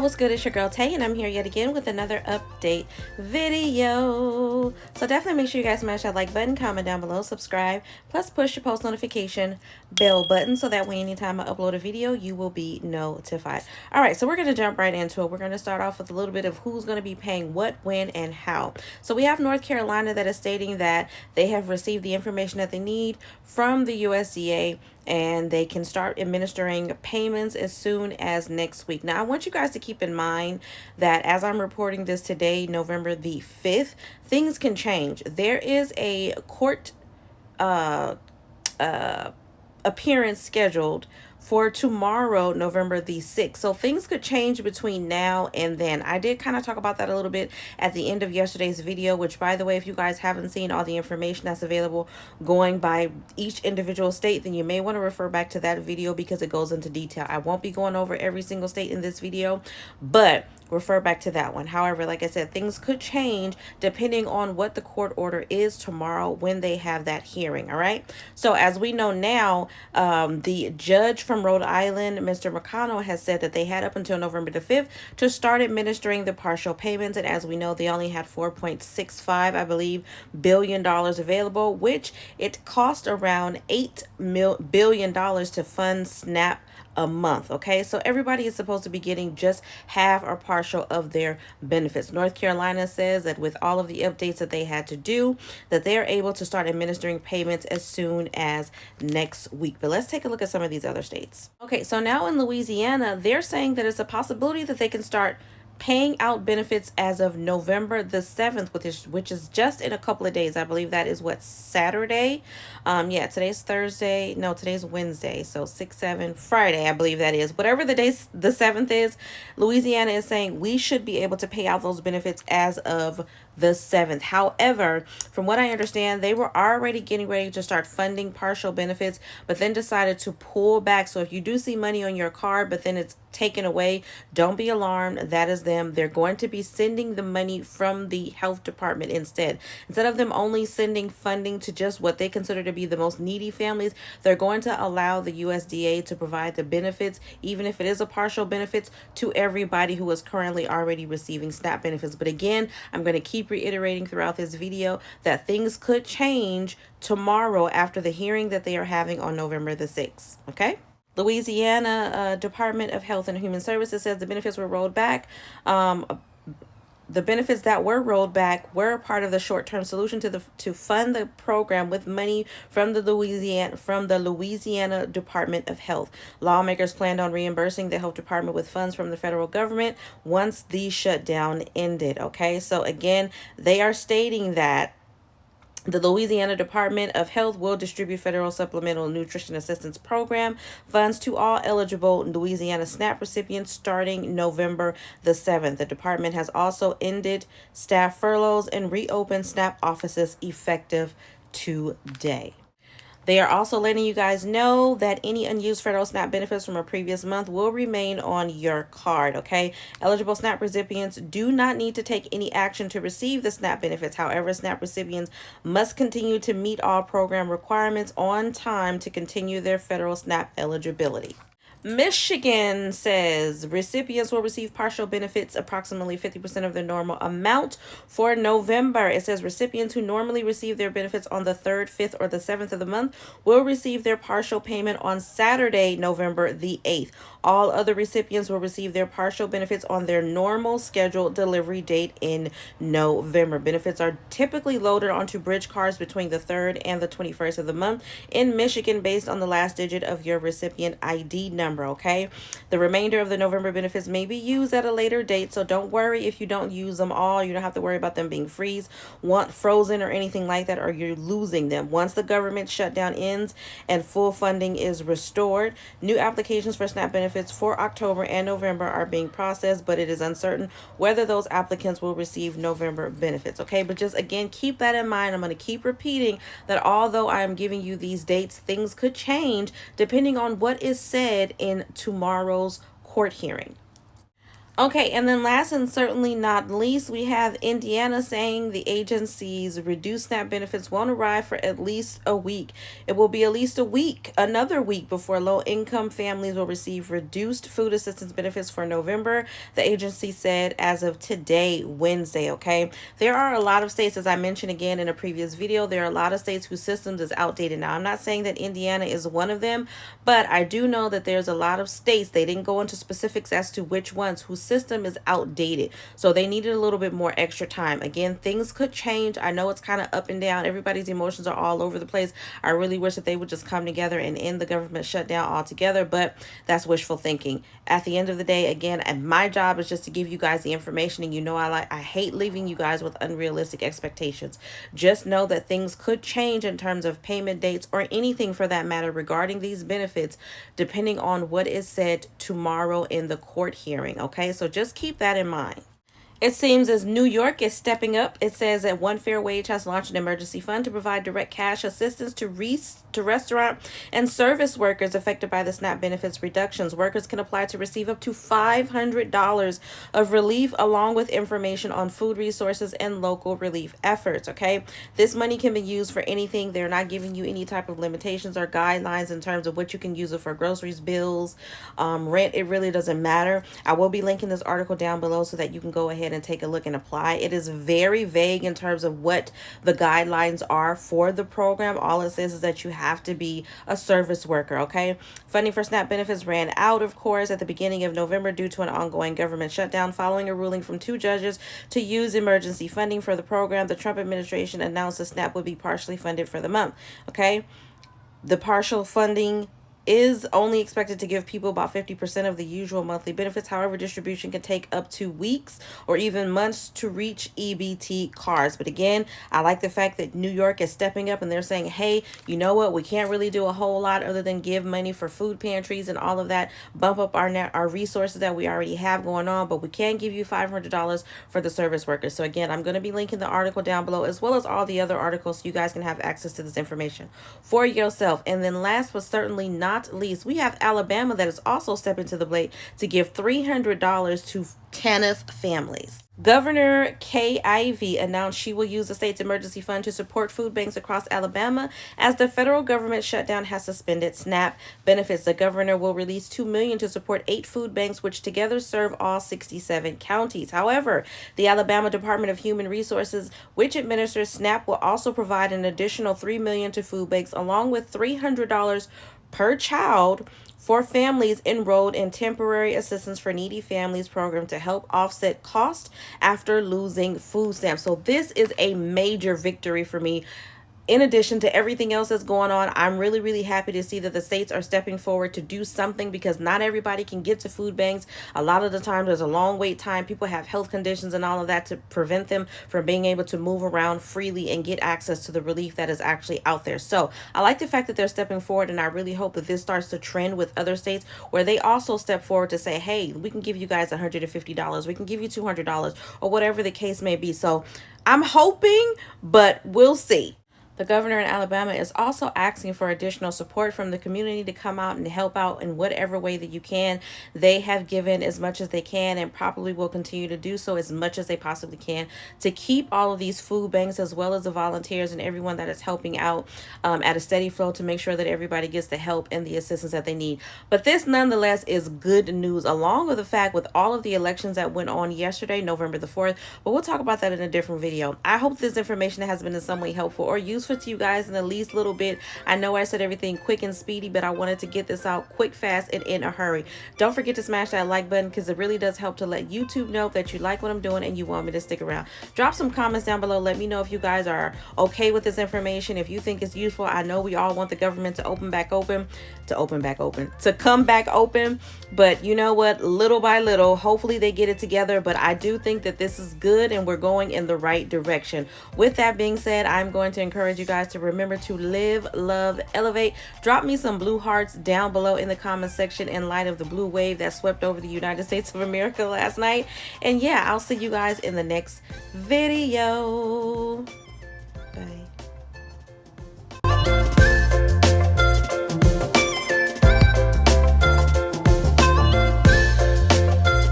what's good? It's your girl Tay, and I'm here yet again with another update video. So definitely make sure you guys smash that like button, comment down below, subscribe, plus push your post notification bell button so that way anytime I upload a video, you will be notified. All right, so we're going to jump right into it. We're going to start off with a little bit of who's going to be paying what, when, and how. So we have North Carolina that is stating that they have received the information that they need from the USDA and they can start administering payments as soon as next week. Now, I want you guys to keep in mind that as I'm reporting this today, November the 5th, things can change. There is a court appearance scheduled for tomorrow, November the 6th. So things could change between now and then. I did kind of talk about that a little bit at the end of yesterday's video, which, by the way, if you guys haven't seen all the information that's available going by each individual state, then you may want to refer back to that video because it goes into detail. I won't be going over every single state in this video, but refer back to that one. However, like I said, things could change depending on what the court order is tomorrow when they have that hearing. All right. So as we know now, the judge from Rhode Island, Mr. McConnell, has said that they had up until November the 5th to start administering the partial payments. And as we know, they only had $4.65, I believe, billion available, which it cost around $8 billion to fund SNAP a month. Okay, so everybody is supposed to be getting just half or partial of their benefits. North Carolina says that with all of the updates that they had to do, that they're able to start administering payments as soon as next week. But let's take a look at some of these other states. Okay, so now in Louisiana, they're saying that it's a possibility that they can start paying out benefits as of November the 7th, which is just in a couple of days. I believe that is what, Saturday? Yeah, today's Thursday. No, today's Wednesday. So 6, 7, Friday, I believe that is. Whatever the day the 7th is, Louisiana is saying we should be able to pay out those benefits as of the 7th. However, from what I understand, they were already getting ready to start funding partial benefits, but then decided to pull back. So if you do see money on your card, but then it's taken away, don't be alarmed. That is them. They're going to be sending the money from the health department instead. Instead of them only sending funding to just what they consider to be the most needy families, they're going to allow the USDA to provide the benefits, even if it is a partial benefits, to everybody who is currently already receiving SNAP benefits. But again, I'm going to keep reiterating throughout this video that things could change tomorrow after the hearing that they are having on November the 6th. Okay? Louisiana Department of Health and Human Services says the benefits were rolled back. The benefits that were rolled back were part of the short-term solution to fund the program with money from the Louisiana Department of Health. Lawmakers planned on reimbursing the health department with funds from the federal government once the shutdown ended. Okay, so again, they are stating that the Louisiana Department of Health will distribute federal supplemental nutrition assistance program funds to all eligible Louisiana SNAP recipients starting November the 7th. The department has also ended staff furloughs and reopened SNAP offices effective today. They are also letting you guys know that any unused federal SNAP benefits from a previous month will remain on your card, okay? Eligible SNAP recipients do not need to take any action to receive the SNAP benefits. However, SNAP recipients must continue to meet all program requirements on time to continue their federal SNAP eligibility. Michigan says recipients will receive partial benefits, approximately 50% of their normal amount for November. It says recipients who normally receive their benefits on the 3rd, 5th, or the 7th of the month will receive their partial payment on Saturday, November the 8th. All other recipients will receive their partial benefits on their normal scheduled delivery date in November. Benefits are typically loaded onto bridge cards between the 3rd and the 21st of the month in Michigan based on the last digit of your recipient ID number. Okay, the remainder of the November benefits may be used at a later date, so don't worry if you don't use them all. You don't have to worry about them being frozen or anything like that, or you're losing them. Once the government shutdown ends and full funding is restored, new applications for SNAP benefits for October and November are being processed, but it is uncertain whether those applicants will receive November benefits. Okay, but just again, keep that in mind. I'm going to keep repeating that although I am giving you these dates, things could change depending on what is said in tomorrow's court hearing. Okay, and then last and certainly not least, we have Indiana saying the agency's reduced SNAP benefits won't arrive for at least a week. It will be at least a week, another week, before low income families will receive reduced food assistance benefits for November, the agency said as of today, Wednesday. Okay, there are a lot of states, as I mentioned again in a previous video, there are a lot of states whose systems is outdated. Now, I'm not saying that Indiana is one of them, but I do know that there's a lot of states, they didn't go into specifics as to which ones, whose system is outdated. So they needed a little bit more extra time. Again, things could change. I know it's kind of up and down. Everybody's emotions are all over the place. I really wish that they would just come together and end the government shutdown altogether, but that's wishful thinking. At the end of the day, again, and my job is just to give you guys the information, and you know I hate leaving you guys with unrealistic expectations. Just know that things could change in terms of payment dates or anything for that matter regarding these benefits, depending on what is said tomorrow in the court hearing. Okay, so just keep that in mind. It seems as New York is stepping up. It says that One Fair Wage has launched an emergency fund to provide direct cash assistance to restaurant and service workers affected by the SNAP benefits reductions. Workers can apply to receive up to $500 of relief, along with information on food resources and local relief efforts. Okay, this money can be used for anything. They're not giving you any type of limitations or guidelines in terms of what you can use it for: groceries, bills, rent. It really doesn't matter. I will be linking this article down below so that you can go ahead and take a look and apply. It is very vague in terms of what the guidelines are for the program. All it says is that you have to be a service worker. Okay, funding for SNAP benefits ran out, of course, at the beginning of November due to an ongoing government shutdown following a ruling from two judges to use emergency funding for the program. The Trump administration announced the SNAP would be partially funded for the month. Okay, the partial funding is only expected to give people about 50% of the usual monthly benefits. However, distribution can take up to weeks or even months to reach EBT cards. But again, I like the fact that New York is stepping up and they're saying, hey, you know what? We can't really do a whole lot other than give money for food pantries and all of that, bump up our resources that we already have going on, but we can give you $500 for the service workers. So again, I'm going to be linking the article down below as well as all the other articles so you guys can have access to this information for yourself. And then last but certainly not least, we have Alabama that is also stepping to the plate to give $300 to TANF families. Governor Kay Ivey announced she will use the state's emergency fund to support food banks across Alabama as the federal government shutdown has suspended SNAP benefits. The governor will release $2 million to support 8 food banks, which together serve all 67 counties. However, the Alabama Department of Human Resources, which administers SNAP, will also provide an additional $3 million to food banks, along with $300 per child for families enrolled in Temporary Assistance for Needy Families program to help offset costs after losing food stamps. So this is a major victory for me. In addition to everything else that's going on, I'm really, really happy to see that the states are stepping forward to do something, because not everybody can get to food banks. A lot of the time, there's a long wait time. People have health conditions and all of that to prevent them from being able to move around freely and get access to the relief that is actually out there. So I like the fact that they're stepping forward, and I really hope that this starts to trend with other states where they also step forward to say, hey, we can give you guys $150. We can give you $200 or whatever the case may be. So I'm hoping, but we'll see. The governor in Alabama is also asking for additional support from the community to come out and help out in whatever way that you can. They have given as much as they can and probably will continue to do so as much as they possibly can to keep all of these food banks, as well as the volunteers and everyone that is helping out at a steady flow, to make sure that everybody gets the help and the assistance that they need. But this nonetheless is good news, along with the fact with all of the elections that went on yesterday, November the 4th. But we'll talk about that in a different video. I hope this information has been in some way helpful or useful to you guys in the least little bit. I know I said everything quick and speedy, but I wanted to get this out quick, fast, and in a hurry. Don't forget to smash that like button, because it really does help to let YouTube know that you like what I'm doing and you want me to stick around. Drop some comments down below. Let me know if you guys are okay with this information, if you think it's useful. I know we all want the government to come back open, but you know what, little by little, hopefully they get it together. But I do think that this is good and we're going in the right direction. With that being said, I'm going to encourage you guys to remember to live, love, elevate. Drop me some blue hearts down below in the comment section in light of the blue wave that swept over the United States of America last night. And yeah, I'll see you guys in the next video. Bye.